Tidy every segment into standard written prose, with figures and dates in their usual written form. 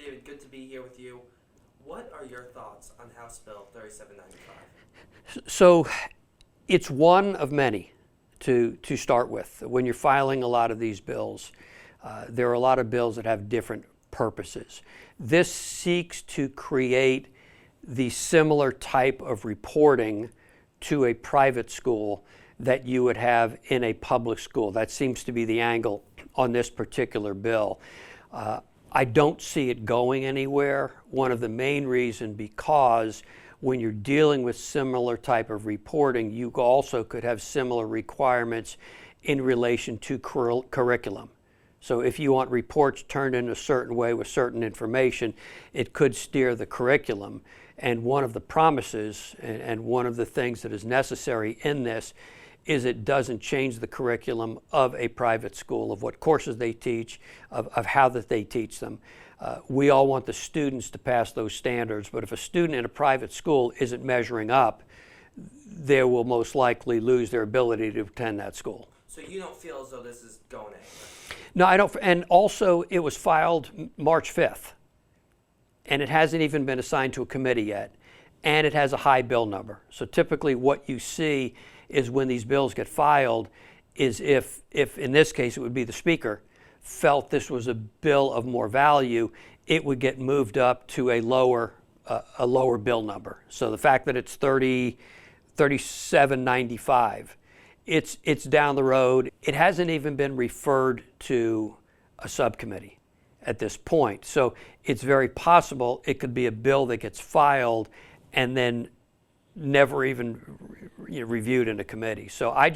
David, good to be here with you. What are your thoughts on House Bill 3795? So it's one of many to start with. When you're filing a lot of these bills, there are a lot of bills that have different purposes. This seeks to create the similar type of reporting to a private school that you would have in a public school. That seems to be the angle on this particular bill. I don't see it going anywhere. One of the main reasons because when you're dealing with similar type of reporting, you also could have similar requirements in relation to curriculum. So if you want reports turned in a certain way with certain information, it could steer the curriculum. And one of the promises and one of the things that is necessary in this is it doesn't change the curriculum of a private school, of what courses they teach, of how that they teach them. We all want the students to pass those standards, but if a student in a private school isn't measuring up, they will most likely lose their ability to attend that school. So you don't feel as though this is going anywhere? No, I don't. And also, it was filed March 5th, and it hasn't even been assigned to a committee yet, and it has a high bill number. So typically what you see is when these bills get filed is if in this case it would be the speaker, felt this was a bill of more value, it would get moved up to a lower bill number. So the fact that it's 3795, it's down the road. It hasn't even been referred to a subcommittee at this point. So it's very possible it could be a bill that gets filed and then never even reviewed in a committee. So I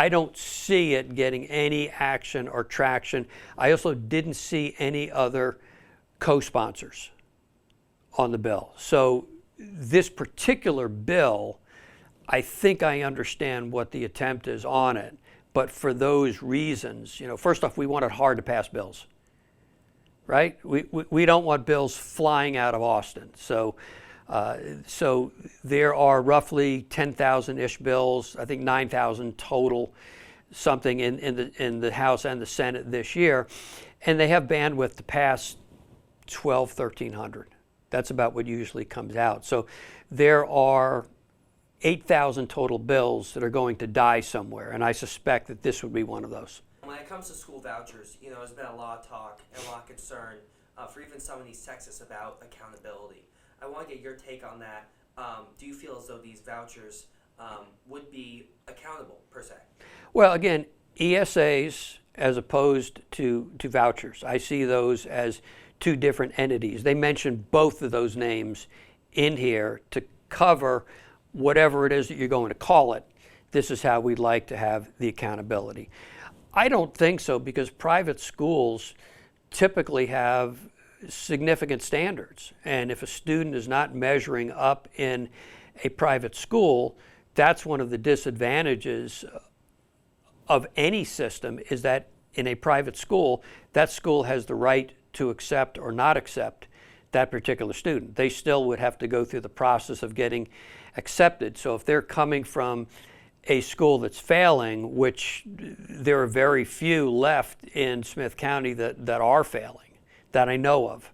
don't see it getting any action or traction. I also didn't see any other co-sponsors on the bill. So this particular bill, I think I understand what the attempt is on it, but for those reasons, first off, we want it hard to pass bills, right? We don't want bills flying out of Austin. So there are roughly 10,000-ish bills, I think 9,000 total, something in the House and the Senate this year, and they have bandwidth to pass 1,300. That's about what usually comes out. So there are 8,000 total bills that are going to die somewhere, and I suspect that this would be one of those. When it comes to school vouchers, there's been a lot of talk and a lot of concern for even some of these Texas about accountability. I want to get your take on that. Do you feel as though these vouchers would be accountable, per se? Well, again, ESAs as opposed to vouchers. I see those as two different entities. They mention both of those names in here to cover whatever it is that you're going to call it. This is how we'd like to have the accountability. I don't think so, because private schools typically have significant standards. And if a student is not measuring up in a private school, that's one of the disadvantages of any system, is that in a private school, that school has the right to accept or not accept that particular student. They still would have to go through the process of getting accepted. So if they're coming from a school that's failing, which there are very few left in Smith County that are failing, that I know of.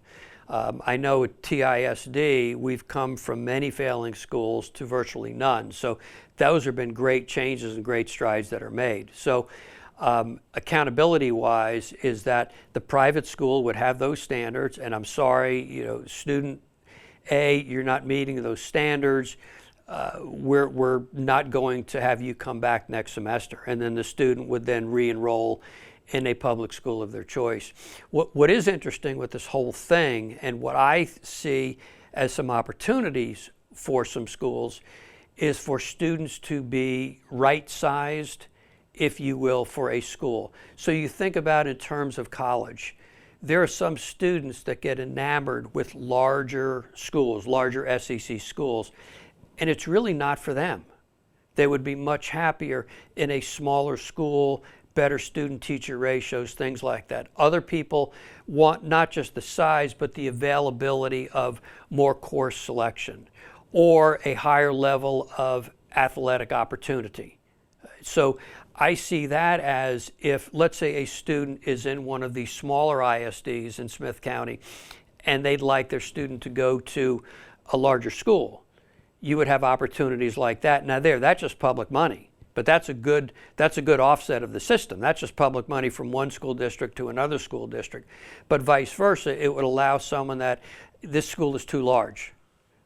I know at TISD, we've come from many failing schools to virtually none. So those have been great changes and great strides that are made. So accountability-wise is that the private school would have those standards, and I'm sorry, student A, you're not meeting those standards. We're not going to have you come back next semester. And then the student would then re-enroll in a public school of their choice. What is interesting with this whole thing, and what I see as some opportunities for some schools, is for students to be right-sized, if you will, for a school. So you think about in terms of college. There are some students that get enamored with larger schools, larger SEC schools, and it's really not for them. They would be much happier in a smaller school, better student-teacher ratios, things like that. Other people want not just the size, but the availability of more course selection or a higher level of athletic opportunity. So I see that as, if, let's say, a student is in one of these smaller ISDs in Smith County and they'd like their student to go to a larger school, you would have opportunities like that. Now that's just public money, but that's a good offset of the system. That's just public money from one school district to another school district. But vice versa, it would allow someone that this school is too large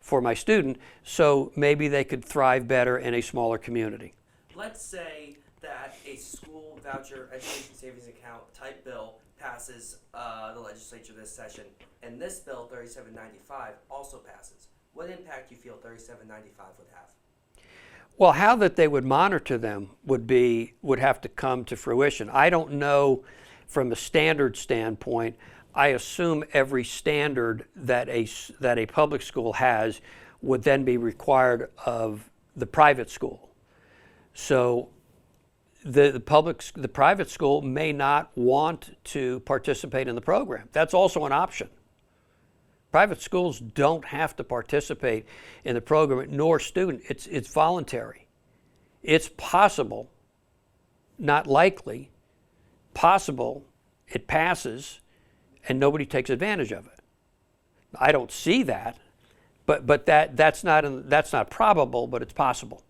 for my student, so maybe they could thrive better in a smaller community. Let's say that a school voucher education savings account type bill passes the legislature this session, and this bill 3795 also passes. What impact do you feel 3795 would have? Well, how that they would monitor them would have to come to fruition. I don't know from a standard standpoint. I assume every standard that a public school has would then be required of the private school. So the private school may not want to participate in the program. That's also an option. Private schools don't have to participate in the program, nor student. It's voluntary. It's possible, not likely, possible it passes and nobody takes advantage of it. I don't see that, but that's not probable, but it's possible.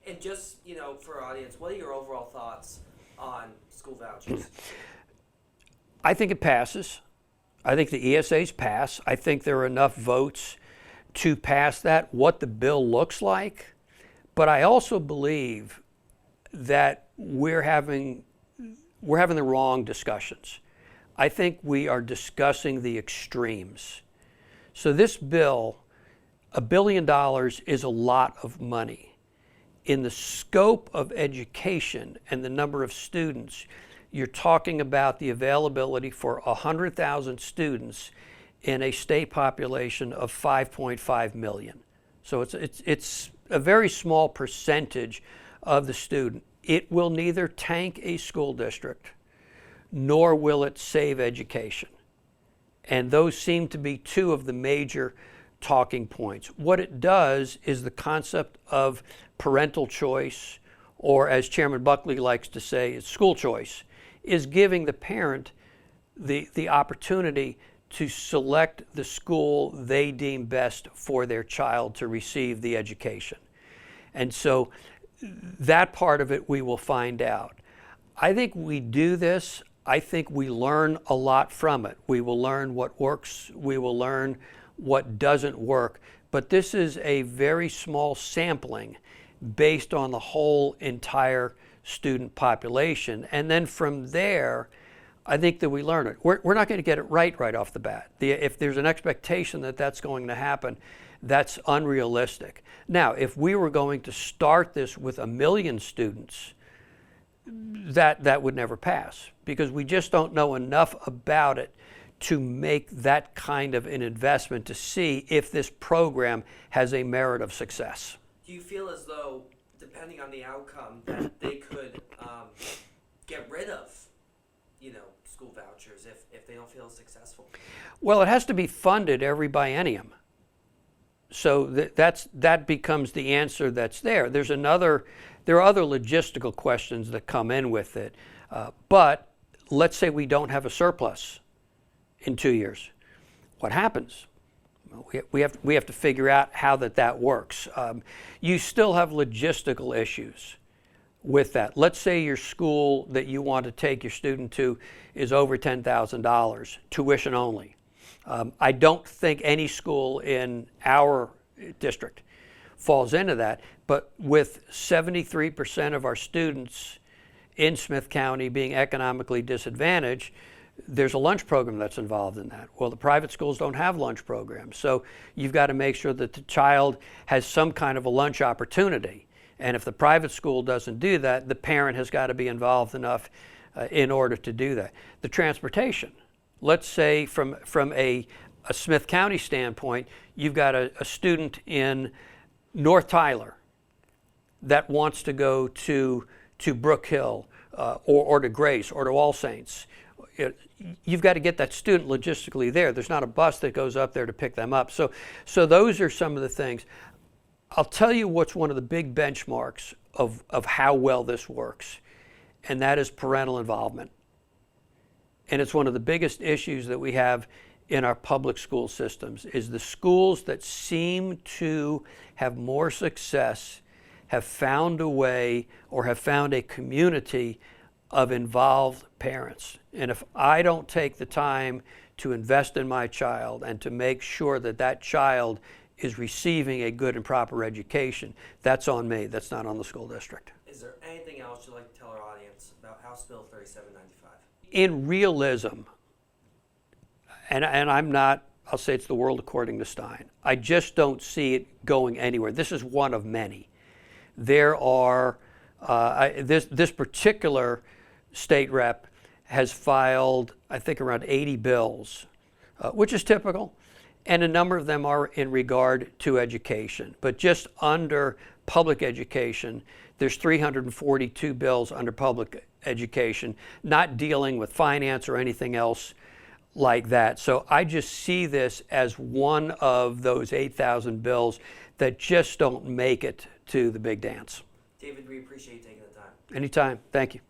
And just, for our audience, what are your overall thoughts on school vouchers? I think it passes. I think the ESAs pass. I think there are enough votes to pass that, what the bill looks like. But I also believe that we're having the wrong discussions. I think we are discussing the extremes. So this bill, $1 billion is a lot of money. In the scope of education and the number of students, you're talking about the availability for 100,000 students in a state population of 5.5 million. So it's a very small percentage of the student. It will neither tank a school district nor will it save education. And those seem to be two of the major talking points. What it does is the concept of parental choice, or as Chairman Buckley likes to say, it's school choice, is giving the parent the opportunity to select the school they deem best for their child to receive the education. And so that part of it we will find out. I think we do this. I think we learn a lot from it. We will learn what works. We will learn what doesn't work. But this is a very small sampling based on the whole entire student population. And then from there, I think that we learn it. We're not going to get it right off the bat. If there's an expectation that that's going to happen, that's unrealistic. Now, if we were going to start this with 1 million students, that would never pass, because we just don't know enough about it to make that kind of an investment to see if this program has a merit of success. Do you feel as though, depending on the outcome, that they could get rid of, school vouchers if they don't feel successful? Well, it has to be funded every biennium. So that becomes the answer that's there. There are other logistical questions that come in with it. But let's say we don't have a surplus in 2 years. What happens? We have to figure out how that works. You still have logistical issues with that. Let's say your school that you want to take your student to is over $10,000, tuition only. I don't think any school in our district falls into that, but with 73% of our students in Smith County being economically disadvantaged, there's a lunch program that's involved in that. Well, the private schools don't have lunch programs, so you've got to make sure that the child has some kind of a lunch opportunity. And if the private school doesn't do that, the parent has got to be involved enough in order to do that. The transportation. Let's say from a Smith County standpoint, you've got a student in North Tyler that wants to go to Brook Hill or to Grace or to All Saints. You've got to get that student logistically there. There's not a bus that goes up there to pick them up. So those are some of the things. I'll tell you what's one of the big benchmarks of how well this works, and that is parental involvement. And it's one of the biggest issues that we have in our public school systems is the schools that seem to have more success have found a way or have found a community of involved parents. And if I don't take the time to invest in my child and to make sure that that child is receiving a good and proper education, that's on me. That's not on the school district. Is there anything else you'd like to tell our audience about House Bill 3795? In realism, and I'm not, I'll say it's the world according to Stein. I just don't see it going anywhere. This is one of many. There are, this particular state rep has filed, I think, around 80 bills, which is typical, and a number of them are in regard to education. But just under public education, there's 342 bills under public education, not dealing with finance or anything else like that. So I just see this as one of those 8,000 bills that just don't make it to the big dance. David, we appreciate you taking the time. Anytime. Thank you.